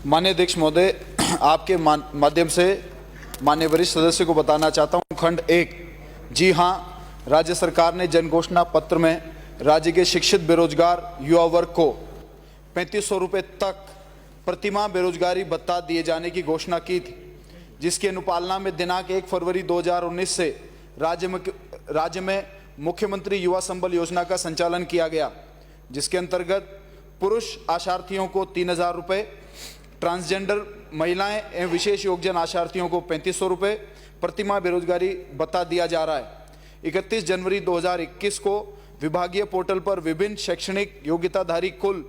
माननीय अध्यक्ष महोदय, आपके माध्यम से माननीय वरिष्ठ सदस्य को बताना चाहता हूं, खंड 1। जी हां, राज्य सरकार ने जन घोषणा पत्र में राज्य के शिक्षित बेरोजगार युवा वर्ग को 3500 रुपये तक प्रतिमाह बेरोजगारी भत्ता दिए जाने की घोषणा की थी, जिसकी अनुपालना में दिनांक 1 फरवरी 2019 से राज्य में मुख्यमंत्री युवा संबल योजना का संचालन किया गया, जिसके अंतर्गत पुरुष आशार्थियों को 3000 रुपये, ट्रांसजेंडर महिलाएं एवं विशेष योग्यजन आशार्थियों को 3500 रुपये प्रतिमाह बेरोजगारी भत्ता दिया जा रहा है। 31 जनवरी 2021 को विभागीय पोर्टल पर विभिन्न शैक्षणिक योग्यताधारी कुल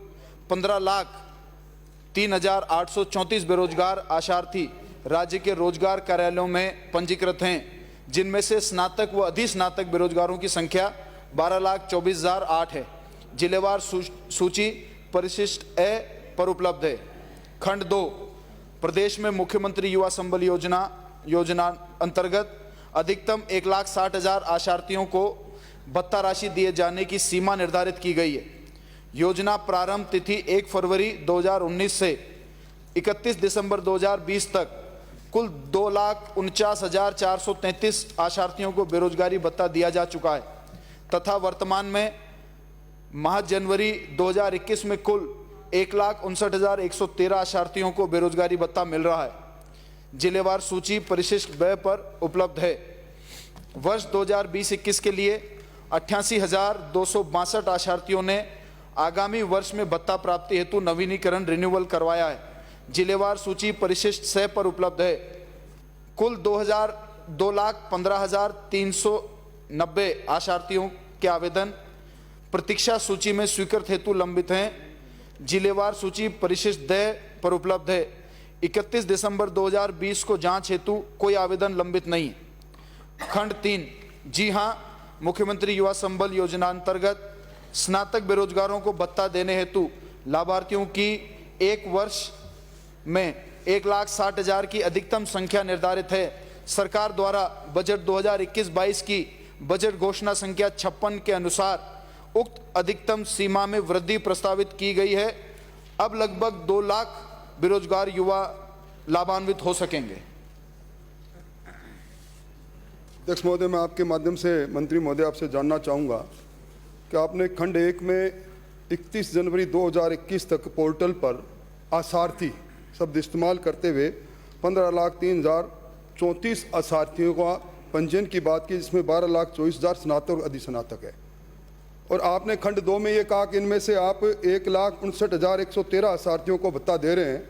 15,03,834 बेरोजगार आशार्थी राज्य के रोजगार कार्यालयों में पंजीकृत हैं, जिनमें से स्नातक व अधिस्नातक बेरोजगारों की संख्या 12,24,008 है। जिलेवार सूची परिशिष्ट ए पर उपलब्ध है। खंड 2, प्रदेश में मुख्यमंत्री युवा संबल योजना अंतर्गत अधिकतम 1,60,000 आशार्थियों को भत्ता राशि दिए जाने की सीमा निर्धारित की गई है। योजना प्रारंभ तिथि 1 फरवरी 2019 से 31 दिसंबर 2020 तक कुल 2,49,433 आशार्थियों को बेरोजगारी भत्ता दिया जा चुका है तथा वर्तमान में माह जनवरी 2021 में कुल 1,59,113 आशार्थियों को बेरोजगारी भत्ता मिल रहा है। जिलेवार सूची परिशिष्ट ब पर उपलब्ध है। वर्ष 2020-21 के लिए 88,262 आशार्थियों ने आगामी वर्ष में भत्ता प्राप्ति हेतु नवीनीकरण रिन्यूअल करवाया है। जिलेवार सूची परिशिष्ट स पर उपलब्ध है। कुल 2,15,390 आशार्थियों के आवेदन प्रतीक्षा सूची में स्वीकृत हेतु लंबित हैं। जिलेवार सूची परिशिष्ट द पर उपलब्ध है। 31 दिसंबर 2020 को जांच हेतु कोई आवेदन लंबित नहीं है। खंड 3, जी हां, मुख्यमंत्री युवा संबल योजना अंतर्गत स्नातक बेरोजगारों को भत्ता देने हेतु लाभार्थियों की एक वर्ष में 1,60,000 की अधिकतम संख्या निर्धारित है। सरकार द्वारा बजट 2021-22 की बजट घोषणा संख्या 56 के अनुसार उक्त अधिकतम सीमा में वृद्धि प्रस्तावित की गई है। अब लगभग 2 लाख बेरोजगार युवा लाभान्वित हो सकेंगे। अध्यक्ष महोदय, मैं आपके माध्यम से मंत्री महोदय आपसे जानना चाहूँगा कि आपने खंड 1 में 31 जनवरी 2021 तक पोर्टल पर आशार्थी शब्द इस्तेमाल करते हुए 15,03,034 आशार्थियों का पंजीयन की बात की, जिसमें 12,24,000 स्नातक और अधिस्नातक है। और आपने खंड 2 में ये कहा कि इनमें से आप 1,59,113 आशार्थियों को भत्ता दे रहे हैं,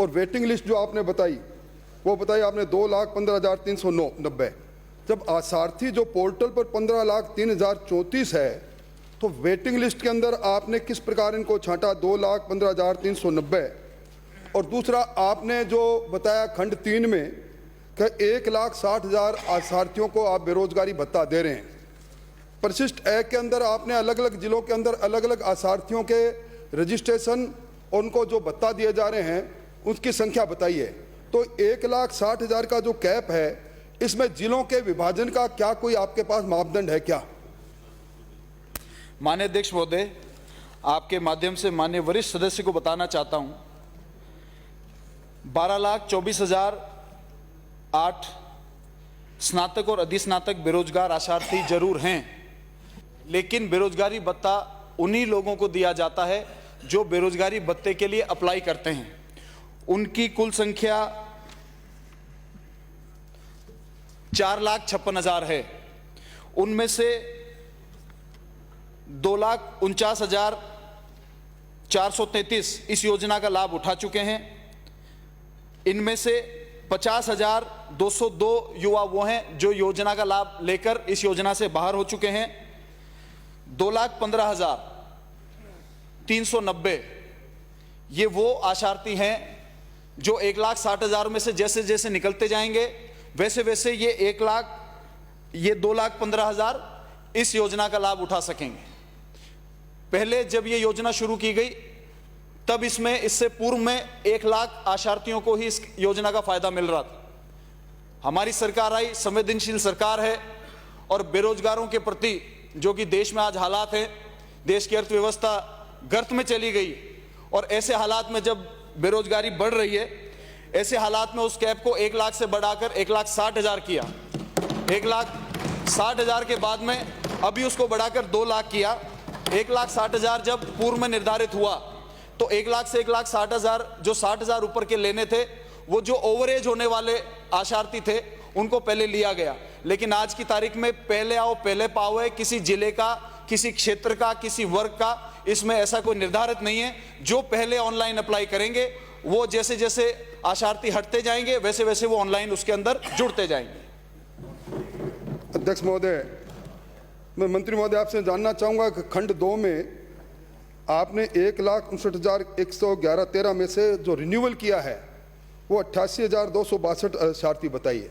और वेटिंग लिस्ट जो आपने बताई वो बताई आपने 2,15,390। जब आशार्थी जो पोर्टल पर 15,03,034 है, तो वेटिंग लिस्ट के अंदर आपने किस प्रकार इनको छांटा 2,15,390? और दूसरा, आपने जो बताया खंड 3 में कि 1,60,000 आशार्थियों को आप बेरोजगारी भत्ता दे रहे हैं। परिशिष्ट ए के अंदर आपने अलग अलग जिलों के अंदर अलग अलग आशार्थियों के रजिस्ट्रेशन और उनको जो भत्ता दिए जा रहे हैं उसकी संख्या बताई है। तो 1,60,000 का जो कैप है, इसमें जिलों के विभाजन का क्या कोई आपके पास मापदंड है क्या? माननीय अध्यक्ष महोदय, आपके माध्यम से माननीय वरिष्ठ सदस्य को बताना चाहता हूं, 12,24,008 स्नातक और अधिस्नातक बेरोजगार आशार्थी जरूर हैं, लेकिन बेरोजगारी भत्ता उन्हीं लोगों को दिया जाता है जो बेरोजगारी भत्ते के लिए अप्लाई करते हैं। उनकी कुल संख्या 4,56,000 है। उनमें से 2,49,433 इस योजना का लाभ उठा चुके हैं। इनमें से 50,202 युवा वो हैं जो योजना का लाभ लेकर इस योजना से बाहर हो चुके हैं। 2,15,390 ये वो आशार्थी हैं जो 1,60,000 में से जैसे जैसे निकलते जाएंगे वैसे वैसे ये 2,15,000 इस योजना का लाभ उठा सकेंगे। पहले जब ये योजना शुरू की गई तब इससे पूर्व में 1 लाख आशार्थियों को ही इस योजना का फायदा मिल रहा था। हमारी सरकार आई, संवेदनशील सरकार है, और बेरोजगारों के प्रति जो कि देश में आज हालात हैं, देश की अर्थव्यवस्था गर्त में चली गई, और ऐसे हालात में जब बेरोजगारी बढ़ रही है, ऐसे हालात में उस कैप को 1 लाख से बढ़ाकर 1,60,000 किया। 1,60,000 के बाद में अभी उसको बढ़ाकर 2 लाख किया। 1,60,000 जब पूर्व में निर्धारित हुआ तो 1 लाख से 1,60,000 जो 60,000 ऊपर के लेने थे, वो जो ओवरेज होने वाले आशार्थी थे उनको पहले लिया गया। लेकिन आज की तारीख में पहले आओ पहले पाओ है, किसी जिले का, किसी क्षेत्र का, किसी वर्ग का इसमें ऐसा कोई निर्धारित नहीं है। जो पहले ऑनलाइन अप्लाई करेंगे वो जैसे जैसे आशार्थी हटते जाएंगे वैसे वैसे वो ऑनलाइन उसके अंदर जुड़ते जाएंगे। अध्यक्ष महोदय, मैं मंत्री महोदय आपसे जानना चाहूँगा कि खंड 2 में आपने 1,59,111 में से जो रिन्यूअल किया है वो 88,262 आशार्थी बताई है।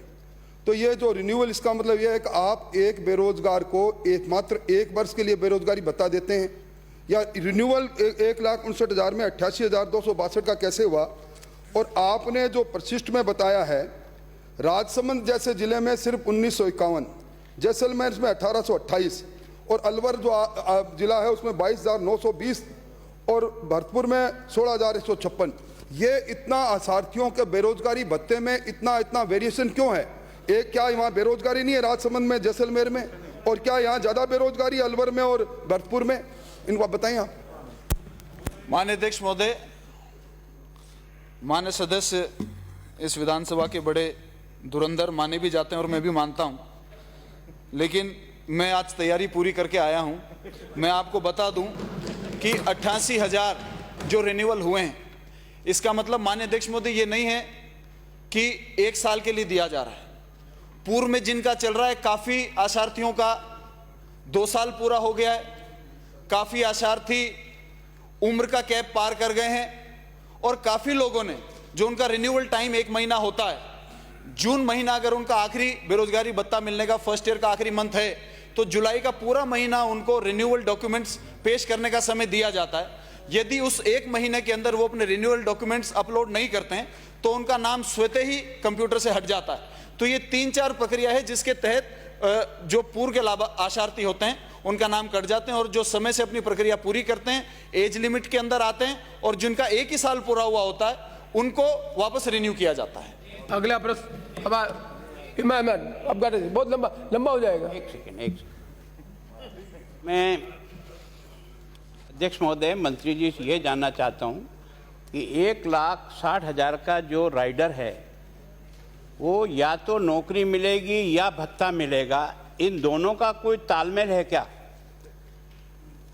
तो ये जो रिन्यूअल, इसका मतलब यह है कि आप एक बेरोजगार को मात्र 1 वर्ष के लिए बेरोजगारी बता देते हैं, या रिन्यूअल 1,59,000 में 88,262 का कैसे हुआ? और आपने जो परिशिष्ट में बताया है, राजसमंद जैसे जिले में सिर्फ 1951, जैसलमेर में 1828 और अलवर जो जिला है उसमें 22,920 और भरतपुर में 16,156। ये इतना आशार्थियों के बेरोजगारी भत्ते में इतना वेरिएशन क्यों है? एक, क्या वहाँ बेरोजगारी नहीं है राजसमंद में, जैसलमेर में? और क्या यहाँ ज़्यादा बेरोजगारी अलवर में और भरतपुर में? इनको बताइए आप। माननीय अध्यक्ष महोदय, माननीय सदस्य इस विधानसभा के बड़े धुरंधर माने भी जाते हैं और मैं भी मानता हूं, लेकिन मैं आज तैयारी पूरी करके आया हूं। मैं आपको बता दूं कि 88,000 जो रिन्यूअल हुए हैं, इसका मतलब माननीय अध्यक्ष महोदय ये नहीं है कि 1 साल के लिए दिया जा रहा है। पूर्व में जिनका चल रहा है, काफ़ी आशार्थियों का 2 साल पूरा हो गया है, काफ़ी आशार्थी उम्र का कैप पार कर गए हैं और काफ़ी लोगों ने जो उनका रिन्यूअल टाइम 1 महीना होता है, जून महीना अगर उनका आखिरी बेरोजगारी भत्ता मिलने का फर्स्ट ईयर का आखिरी मंथ है तो जुलाई का पूरा महीना उनको रिन्यूअल डॉक्यूमेंट्स पेश करने का समय दिया जाता है। यदि उस 1 महीने के अंदर वो अपने रिन्यूअल डॉक्यूमेंट्स अपलोड नहीं करते हैं तो उनका नाम स्वतः ही कंप्यूटर से हट जाता है। तो ये 3-4 प्रक्रिया है जिसके तहत जो पूर्व के आशार्थी होते हैं उनका नाम कट जाते हैं और जो समय से अपनी प्रक्रिया पूरी करते हैं, एज लिमिट के अंदर आते हैं और जिनका 1 ही साल पूरा हुआ होता है उनको वापस रिन्यू किया जाता है। अगला प्रश्न अब बहुत लंबा हो जाएगा। एक सेकंड। मैं अध्यक्ष महोदय, मंत्री जी से ये जानना चाहता हूँ कि 1,60,000 का जो राइडर है वो या तो नौकरी मिलेगी या भत्ता मिलेगा, इन दोनों का कोई तालमेल है क्या?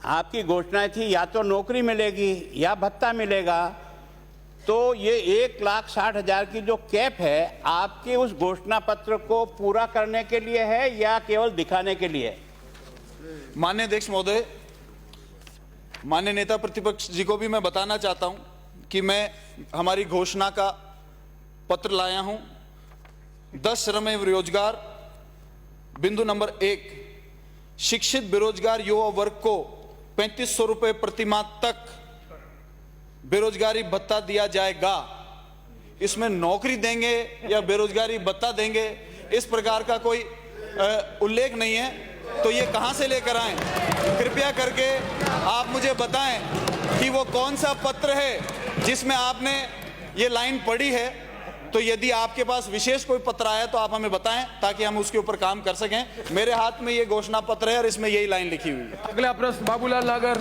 आपकी घोषणा थी या तो नौकरी मिलेगी या भत्ता मिलेगा, तो ये 1,60,000 की जो कैप है आपके उस घोषणा पत्र को पूरा करने के लिए है या केवल दिखाने के लिए? माननीय अध्यक्ष महोदय, माननीय नेता प्रतिपक्ष जी को भी मैं बताना चाहता हूं कि मैं हमारी घोषणा का पत्र लाया हूं। 10 श्रम एवं रोजगार बिंदु नंबर 1, शिक्षित बेरोजगार युवा वर्ग को 3,500 रुपए प्रति माह तक बेरोजगारी भत्ता दिया जाएगा। इसमें नौकरी देंगे या बेरोजगारी भत्ता देंगे इस प्रकार का कोई उल्लेख नहीं है, तो ये कहां से लेकर आए? कृपया करके आप मुझे बताएं कि वो कौन सा पत्र है जिसमें आपने ये लाइन पढ़ी है। तो यदि आपके पास विशेष कोई पत्र आया तो आप हमें बताएं ताकि हम उसके ऊपर काम कर सकें। मेरे हाथ में ये घोषणा पत्र है और इसमें यही लाइन लिखी हुई है। अगला प्रश्न बाबूलाल नागर।